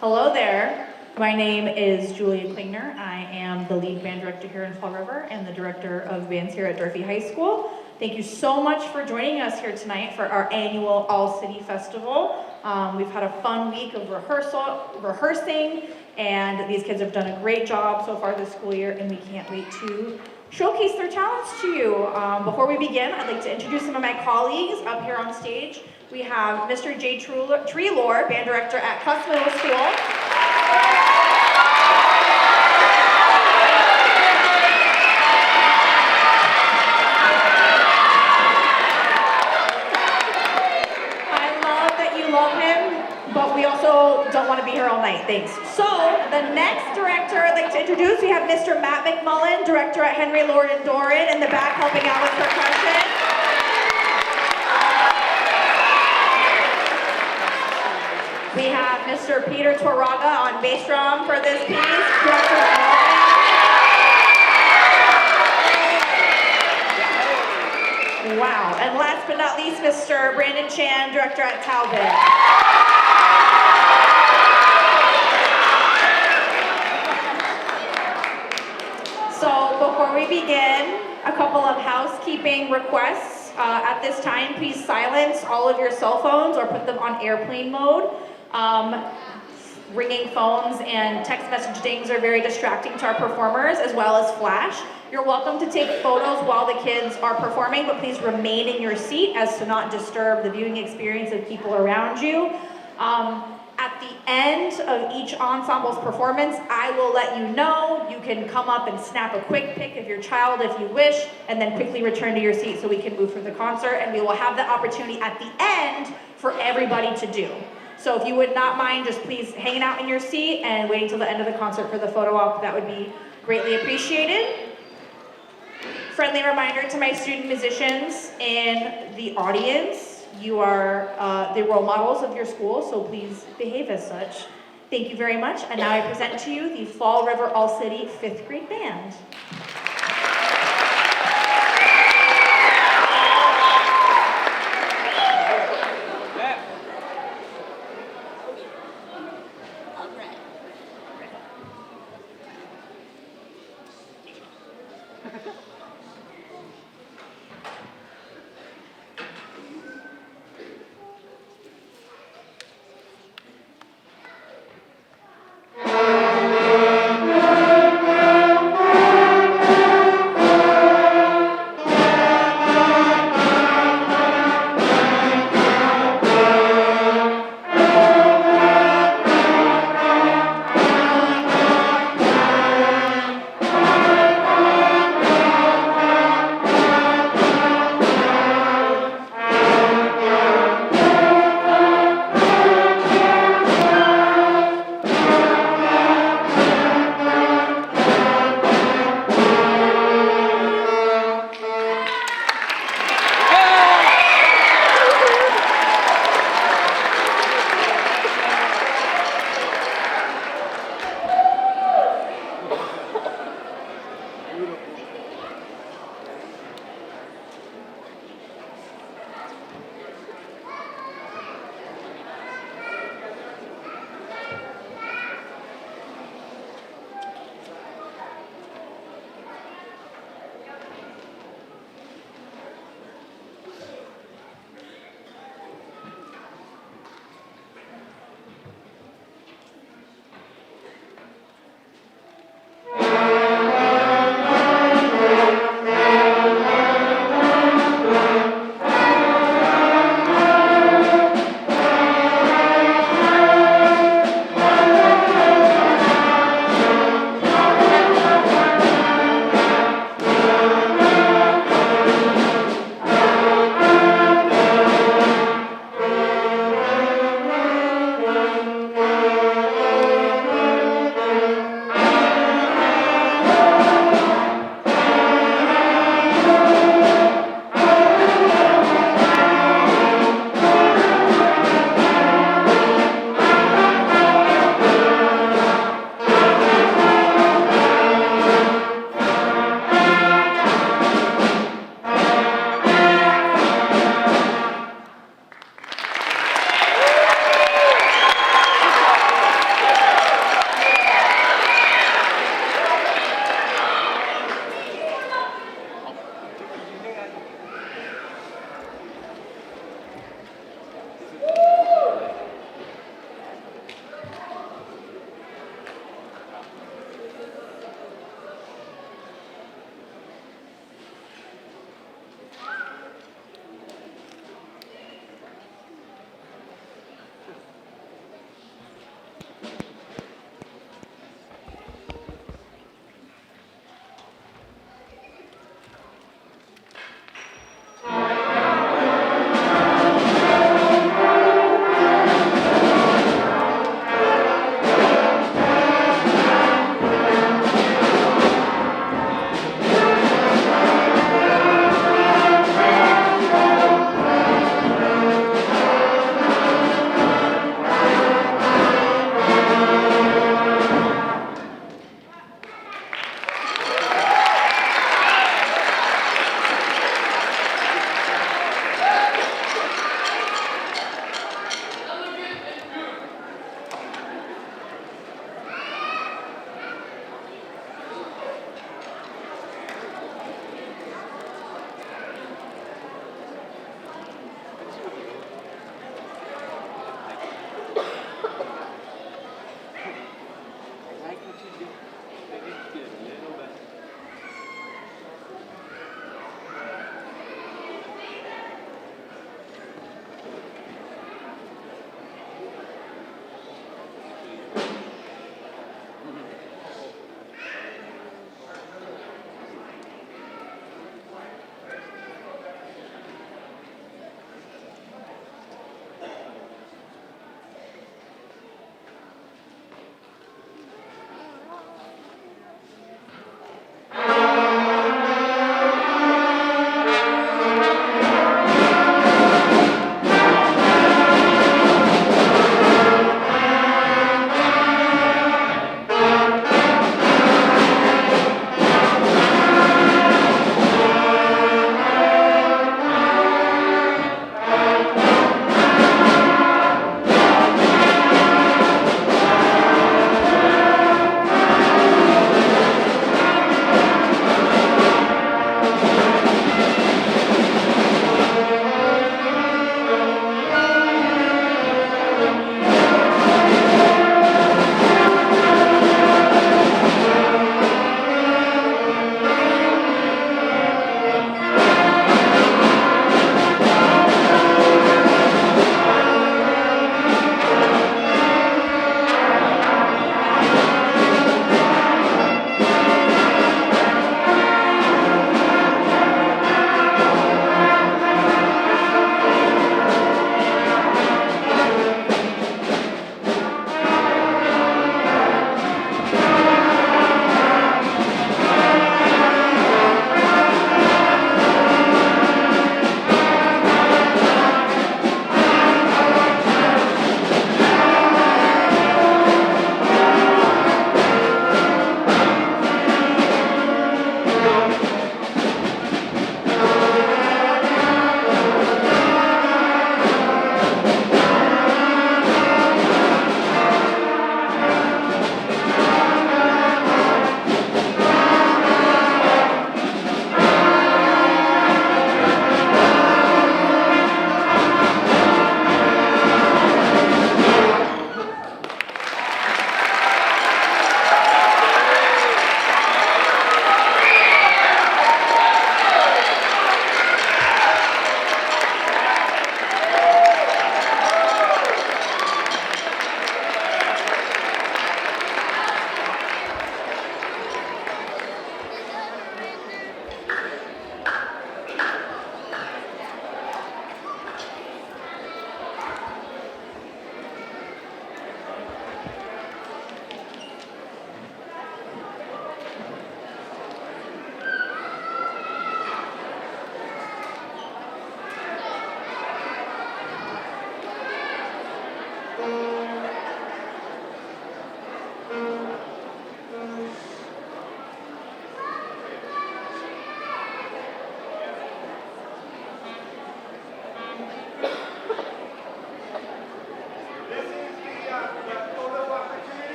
Hello there. My name is Julia Klingner. I am the lead band director here in Fall River and the director of bands here at Durfee High School. Thank you so much for joining us here tonight for our annual All City Festival. We've had a fun week of rehearsing, and these kids have done a great job so far this school year, and we can't wait to showcase their talents to you. Before we begin, I'd like to introduce some of my colleagues up here on stage. We have Mr. Jay Treelor, band director at Cuss Middle School. But we also don't want to be here all night, thanks. So, the next director I'd like to introduce, we have Mr. Matt McMullen, director at Henry Lord and Doran, in the back helping out with percussion. We have Mr. Peter Torraga on bass drum for this piece, director of Wow, and last but not least, Mr. Brandon Chan, director at Talbot. So before we begin, a couple of housekeeping requests. At this time, please silence all of your cell phones or put them on airplane mode. Ringing phones and text message dings are very distracting to our performers, as well as flash. You're welcome to take photos while the kids are performing, but please remain in your seat as to not disturb the viewing experience of people around you. At the end of each ensemble's performance, I will let you know. You can come up and snap a quick pic of your child if you wish, and then quickly return to your seat so we can move through the concert, and we will have the opportunity at the end for everybody to do. So if you would not mind just please hanging out in your seat and waiting till the end of the concert for the photo op, that would be greatly appreciated. Friendly reminder to my student musicians in the audience, you are the role models of your school, so please behave as such. Thank you very much, and now I present to you the Fall River All City 5th grade band.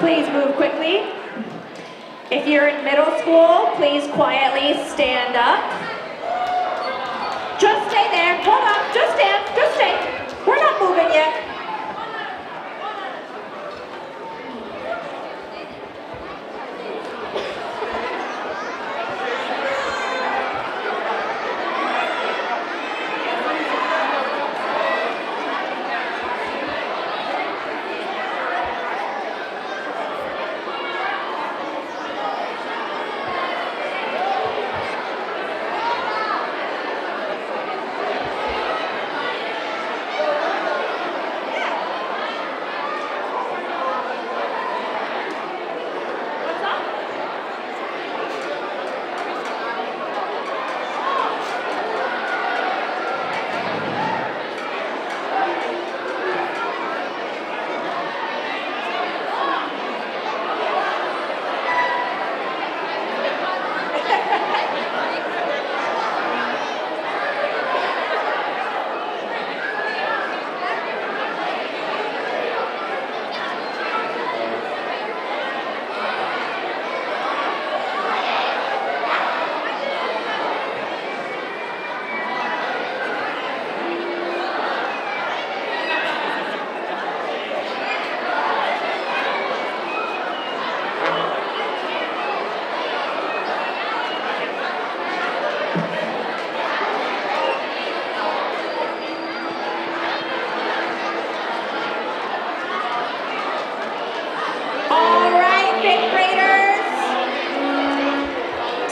Please move quickly. If you're in middle school, please quietly stand up. Just stay there. Hold on. Just stand. Just stay. We're not moving yet.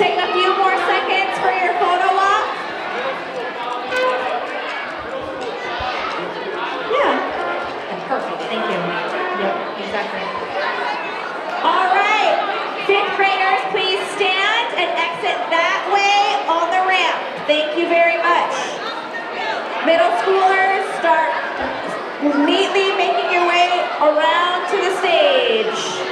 Take a few more seconds for your photo op. Yeah. Perfect. Thank you. Yep, exactly. All right. Fifth graders, please stand and exit that way on the ramp. Thank you very much. Middle schoolers, start neatly making your way around to the stage.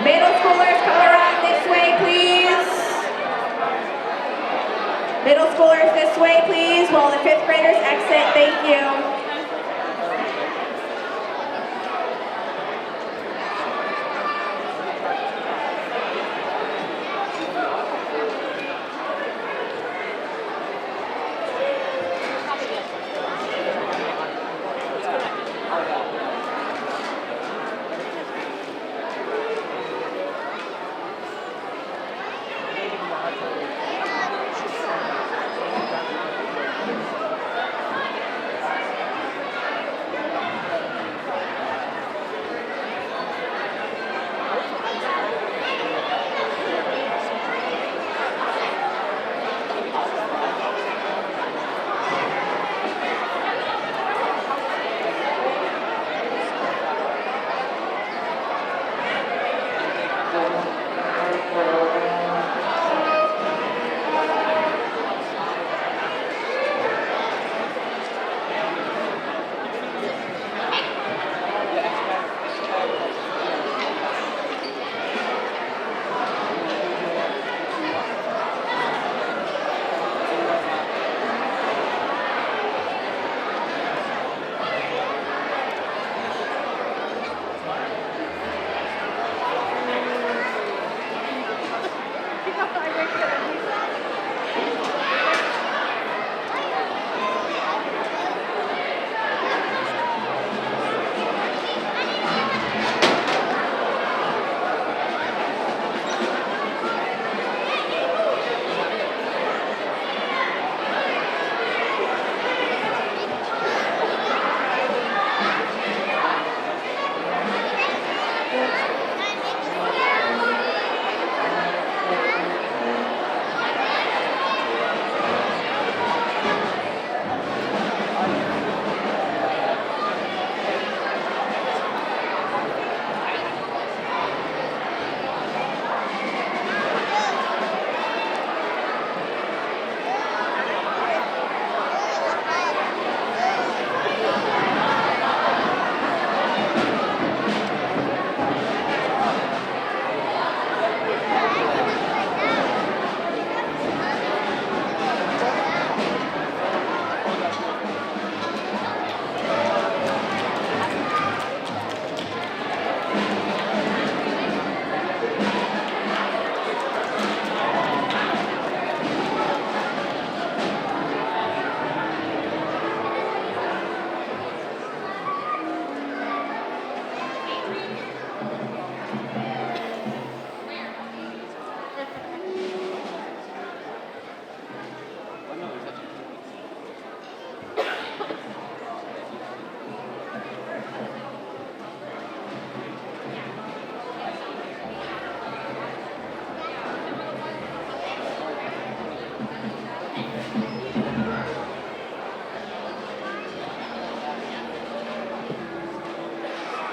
Middle schoolers, come around this way, please. Middle schoolers, this way, please, while the fifth graders exit. Thank you.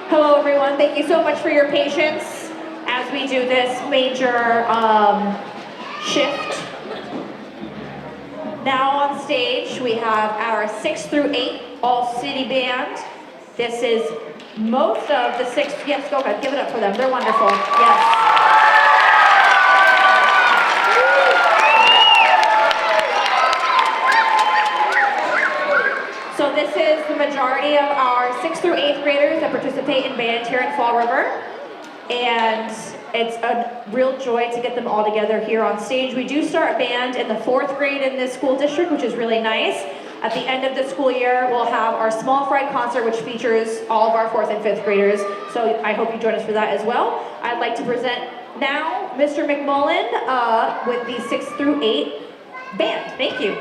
Hello, everyone. Thank you so much for your patience as we do this major shift. Now on stage, we have our 6 through 8 all-city band. This is most of the 6. Yes, go ahead. Give it up for them. They're wonderful. Yes. So this is the majority of our 6th through 8th graders that participate in band here in Fall River. And it's a real joy to get them all together here on stage. We do start band in the 4th grade in this school district, which is really nice. At the end of the school year, we'll have our small fry concert, which features all of our 4th and 5th graders. So I hope you join us for that as well. I'd like to present now Mr. McMullen with the 6th through 8 band. Thank you.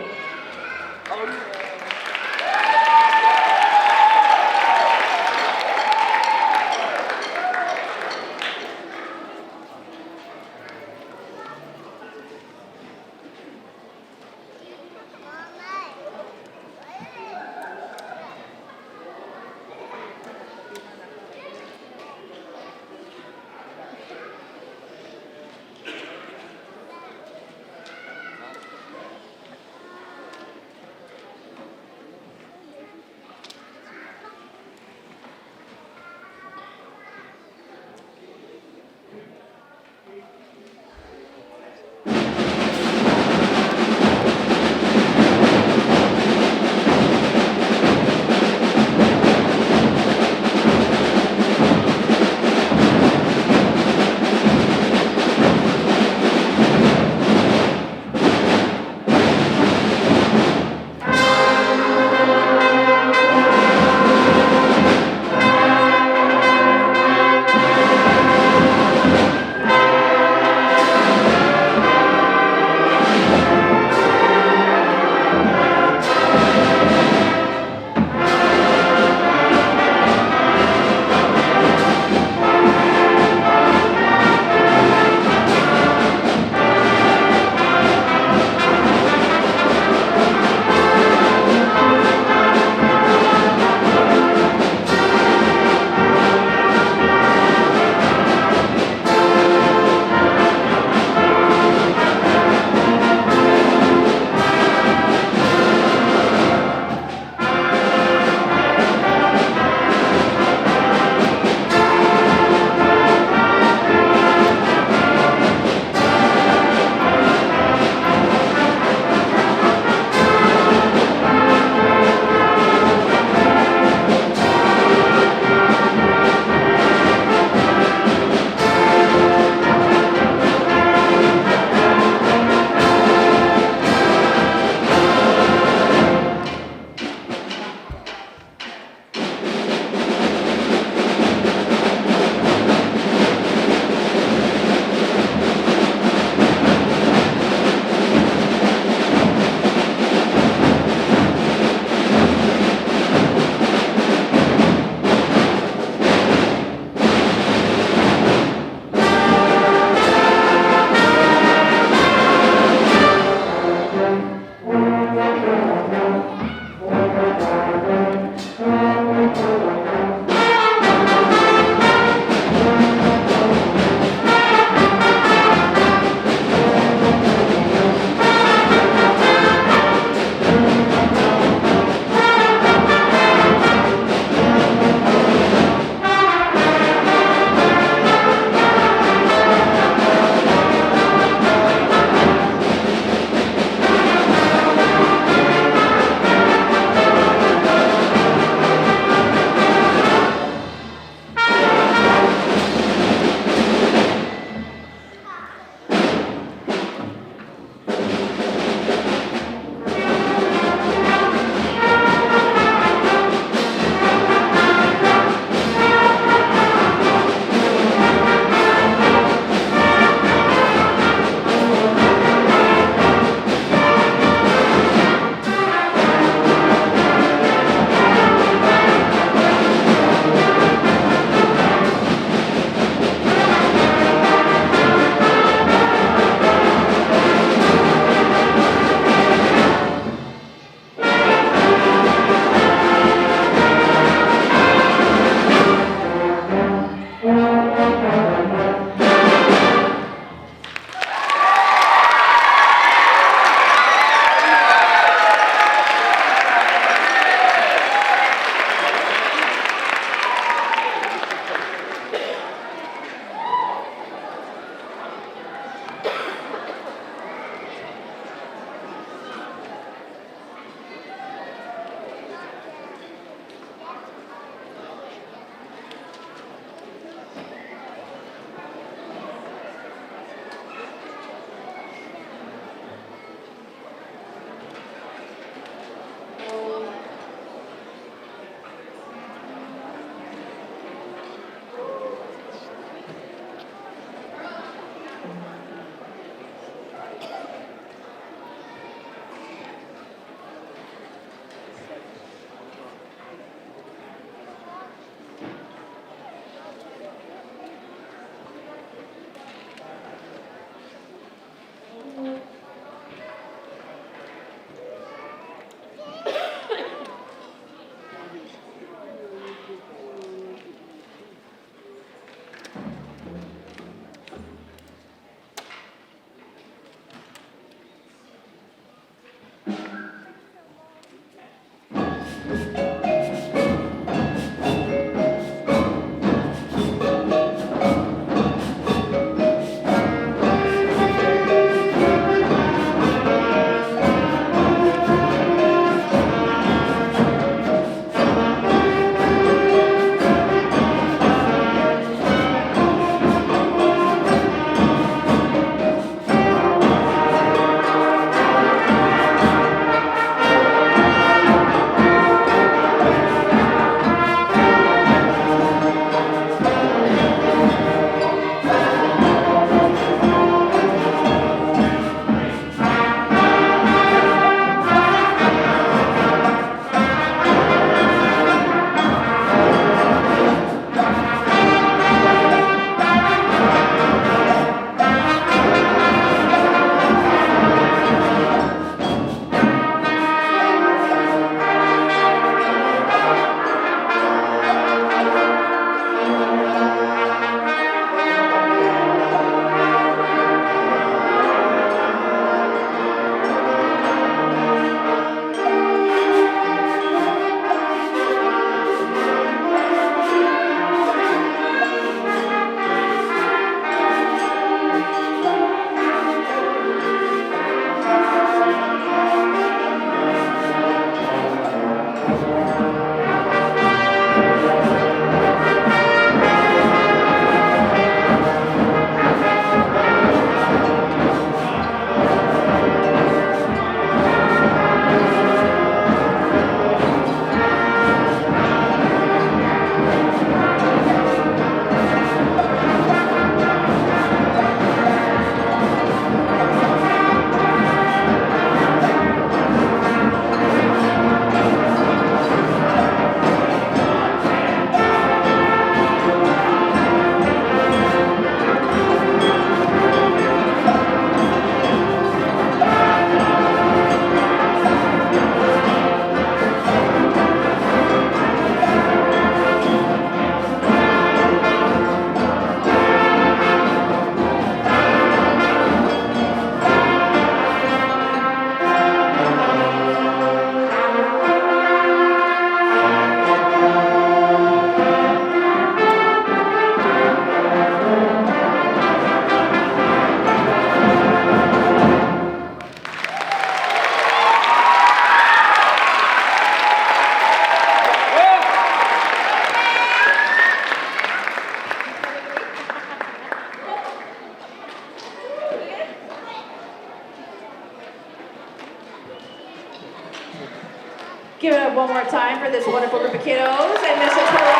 Give it up one more time for this wonderful group of kiddos and Mr. Taylor.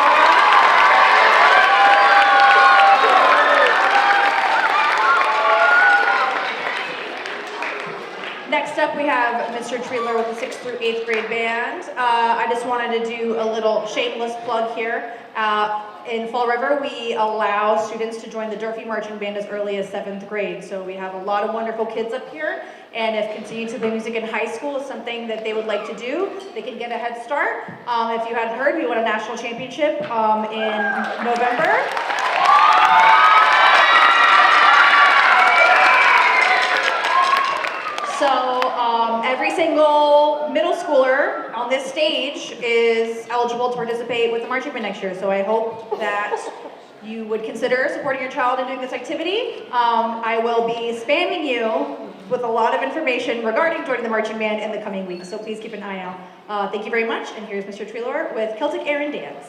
Next up, we have Mr. Treeler with the 6th through 8th grade band. I just wanted to do a little shameless plug here. In Fall River, we allow students to join the Durfee Marching Band as early as 7th grade. So we have a lot of wonderful kids up here. And if continuing to play music in high school is something that they would like to do, they can get a head start. If you hadn't heard, we won a national championship in November. So every single middle schooler on this stage is eligible to participate with the marching band next year. So I hope that you would consider supporting your child in doing this activity. I will be spamming you with a lot of information regarding joining the marching band in the coming weeks. So please keep an eye out. Thank you very much. And here's Mr. Treeler with Celtic Air and Dance.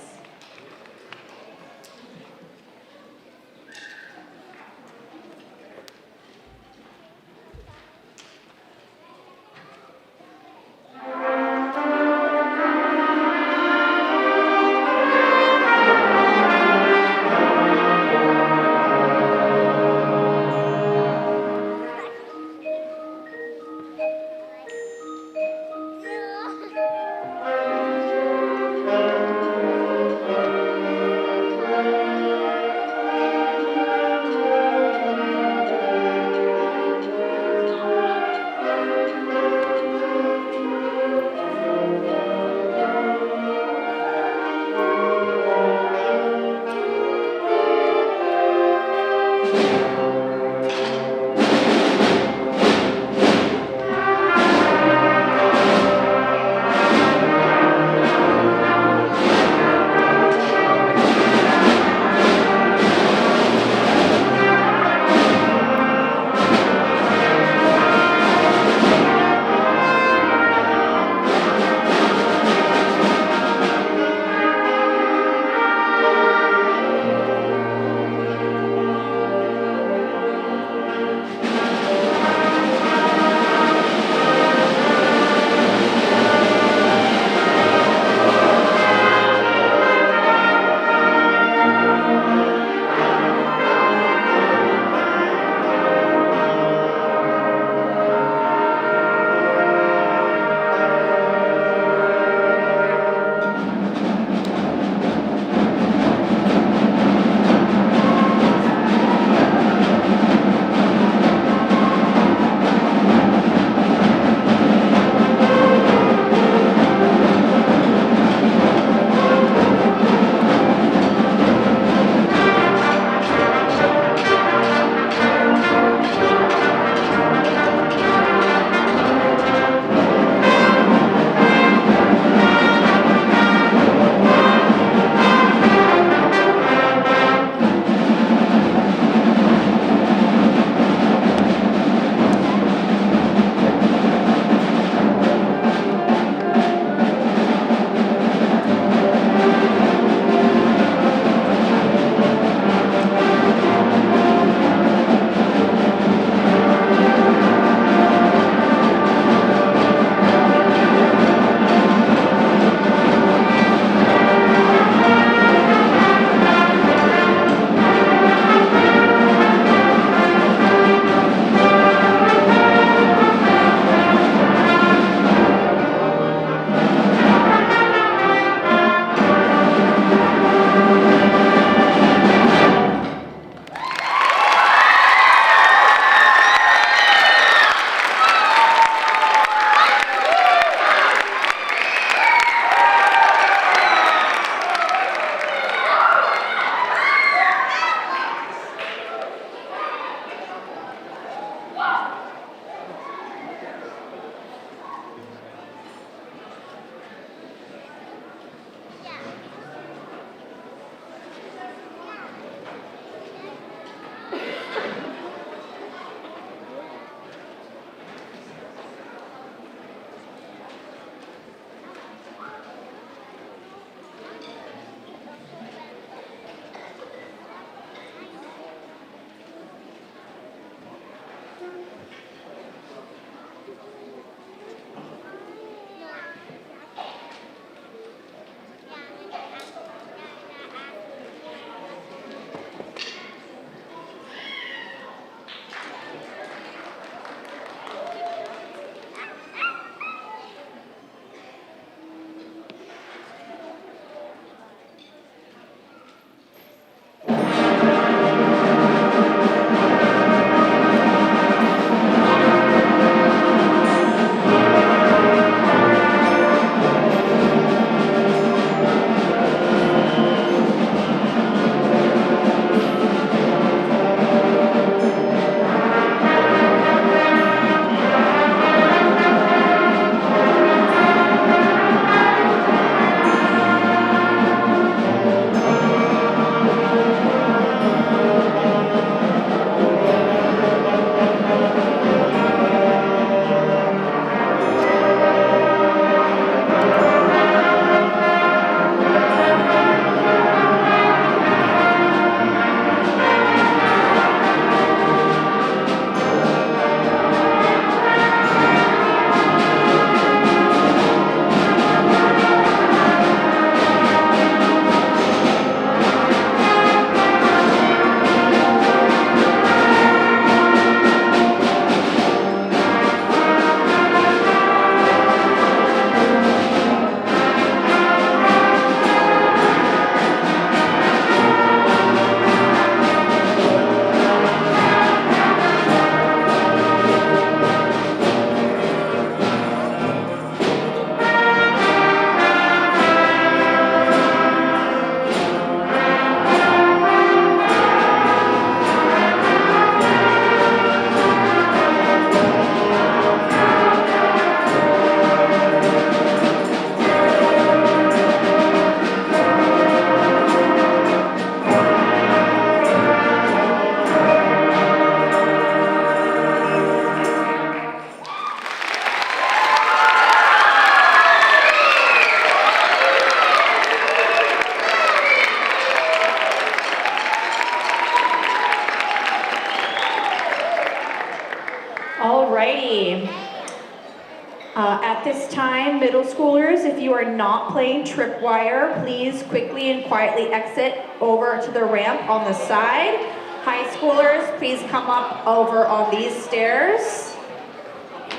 At this time, middle schoolers, if you are not playing tripwire, please quickly and quietly exit over to the ramp on the side. High schoolers, please come up over on these stairs.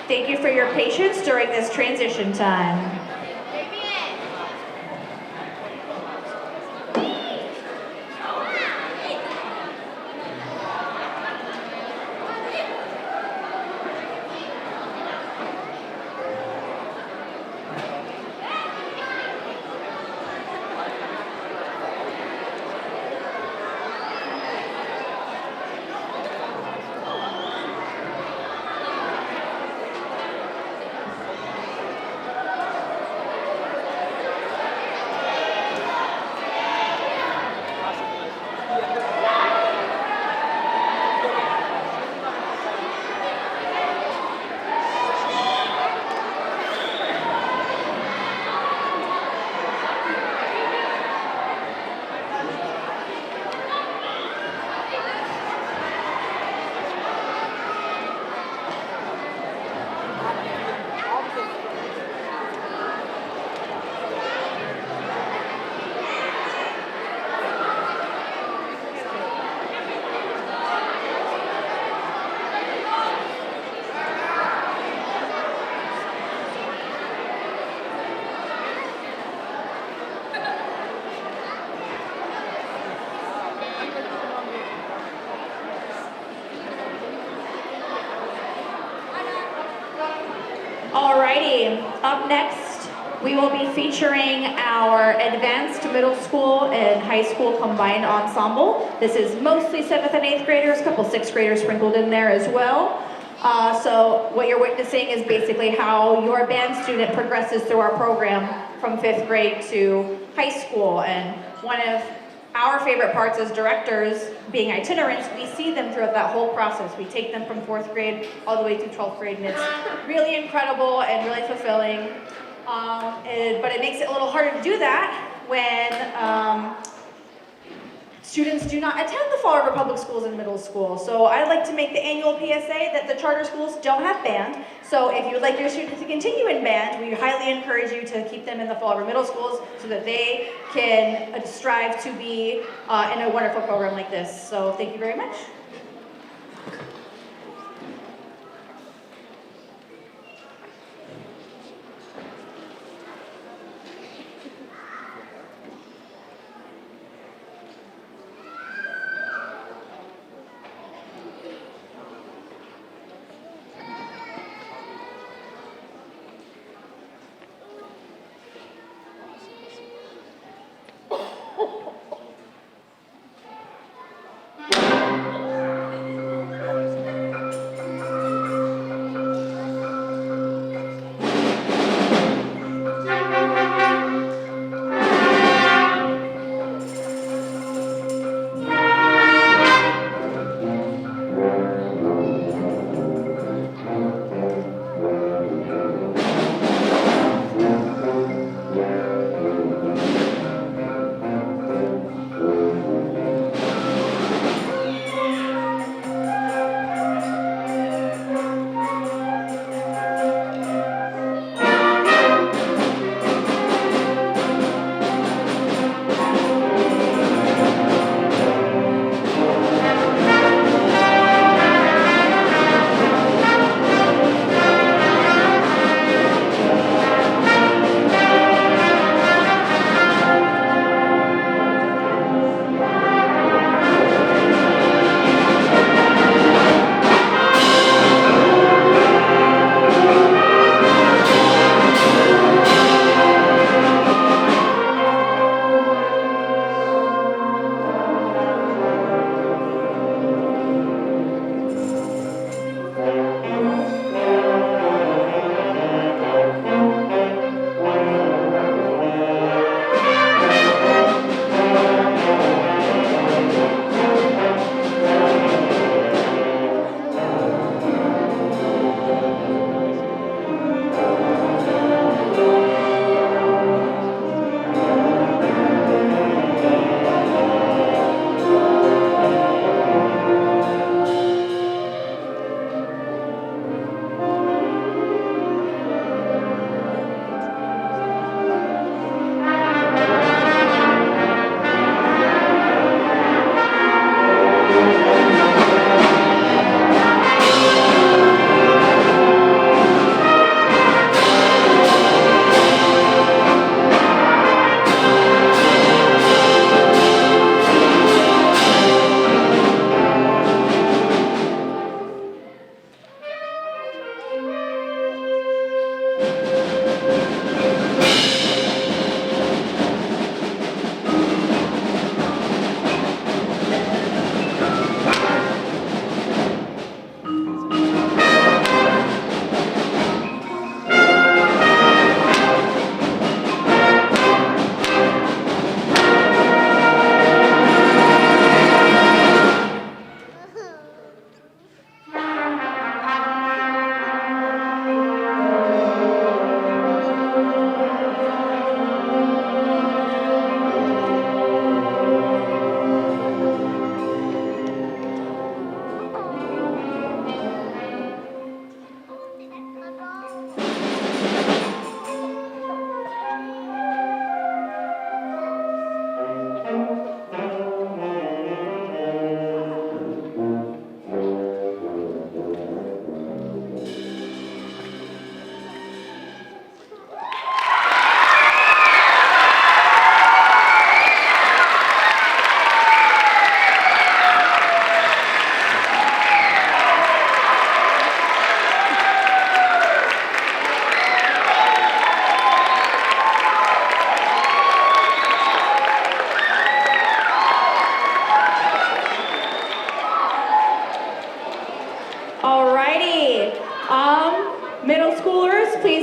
Thank you for your patience during this transition time. Alrighty, up next, we will be featuring our advanced middle school and high school combined ensemble. This is mostly 7th and 8th graders, a couple 6th graders sprinkled in there as well. So what you're witnessing is basically how your band student progresses through our program from 5th grade to high school. And one of our favorite parts as directors, being itinerants, we see them throughout that whole process. We take them from 4th grade all the way through 12th grade, and it's really incredible and really fulfilling. But it makes it a little harder to do that when students do not attend the Fall River Public Schools in middle school. So I'd like to make the annual PSA that the charter schools don't have band. So if you would like your students to continue in band, we highly encourage you to keep them in the Fall River middle schools so that they can strive to be in a wonderful program like this. So thank you very much.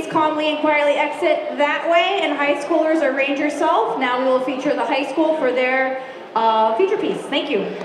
calmly and quietly exit that way, and high schoolers arrange yourself. Now we will feature the high school for their feature piece. Thank you.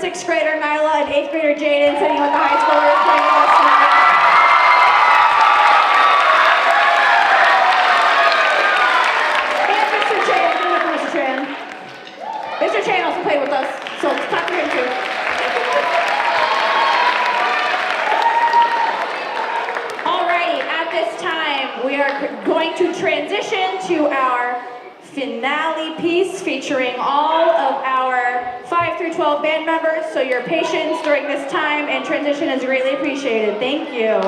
Sixth grader Nyla and eighth grader Jaden sitting with the high schoolers playing with us tonight. And Mr. Chan, give it up for Mr. Chan. Mr. Chan also played with us, so let's clap for him too. Alrighty, at this time, we are going to transition to our finale piece featuring all of our 5 through 12 band members, so your patience during this time and transition is greatly appreciated. Thank you.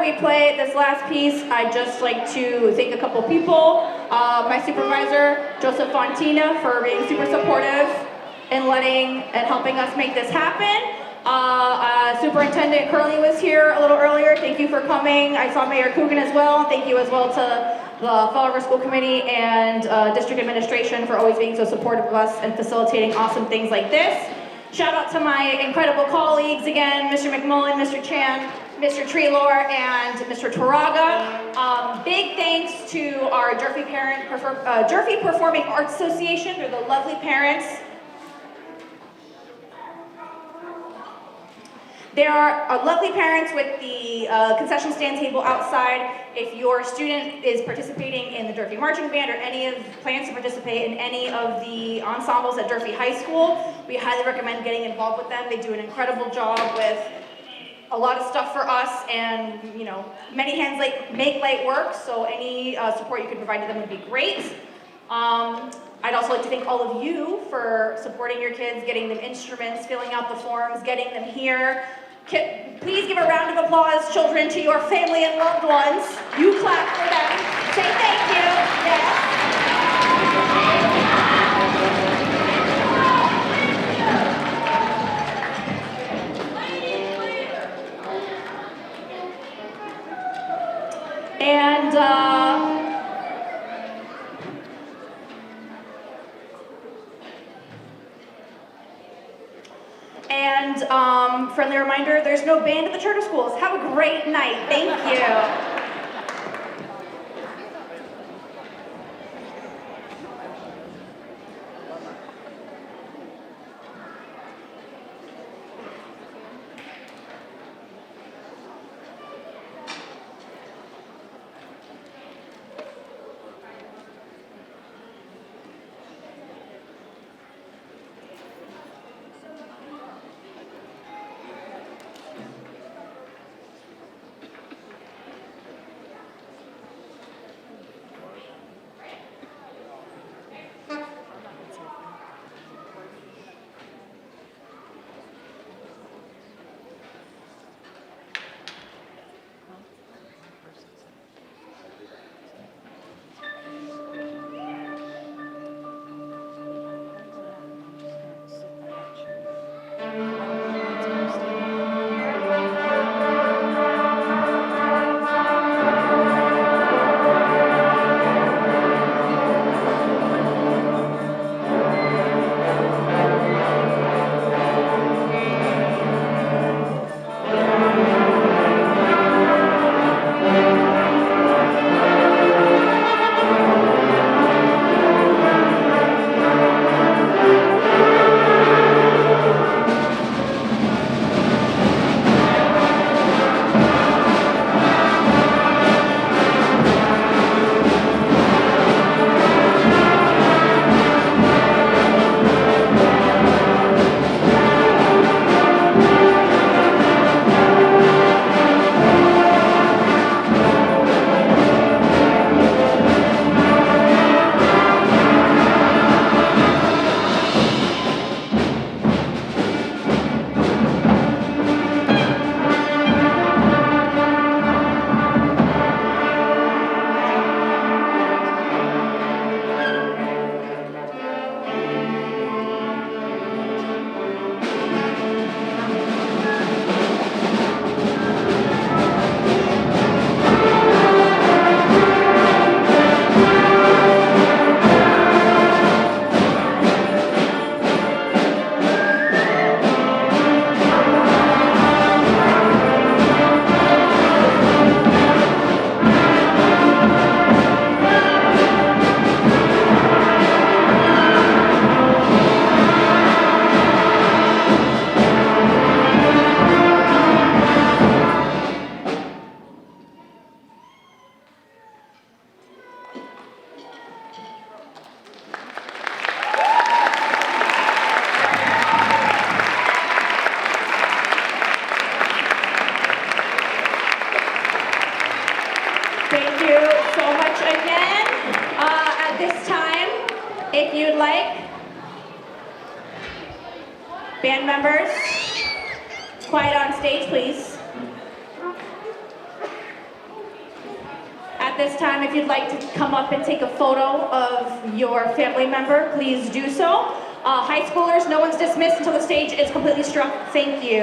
we play this last piece, I'd just like to thank a couple people. My supervisor, Joseph Fontina, for being super supportive and helping us make this happen. Superintendent Curley was here a little earlier. Thank you for coming. I saw Mayor Coogan as well. Thank you as well to the Fall River School Committee and District Administration for always being so supportive of us and facilitating awesome things like this. Shout out to my incredible colleagues again, Mr. McMullen, Mr. Chan, Mr. Treelor, and Mr. Toraga. Big thanks to our Durfee Performing Arts Association. They're the lovely parents. There are lovely parents with the concession stand table outside. If your student is participating in the Durfee Marching Band or plans to participate in any of the ensembles at Durfee High School, we highly recommend getting involved with them. They do an incredible job with a lot of stuff for us, and many hands make light work, so any support you can provide to them would be great. I'd also like to thank all of you for supporting your kids, getting them instruments, filling out the forms, getting them here. Please give a round of applause, children, to your family and loved ones. You clap for them. Say thank you. Yes. Friendly reminder, there's no band at the charter schools. Have a great night. Thank you. If you'd like, band members, quiet on stage, please. At this time, if you'd like to come up and take a photo of your family member, please do so. High schoolers, no one's dismissed until the stage is completely struck. Thank you.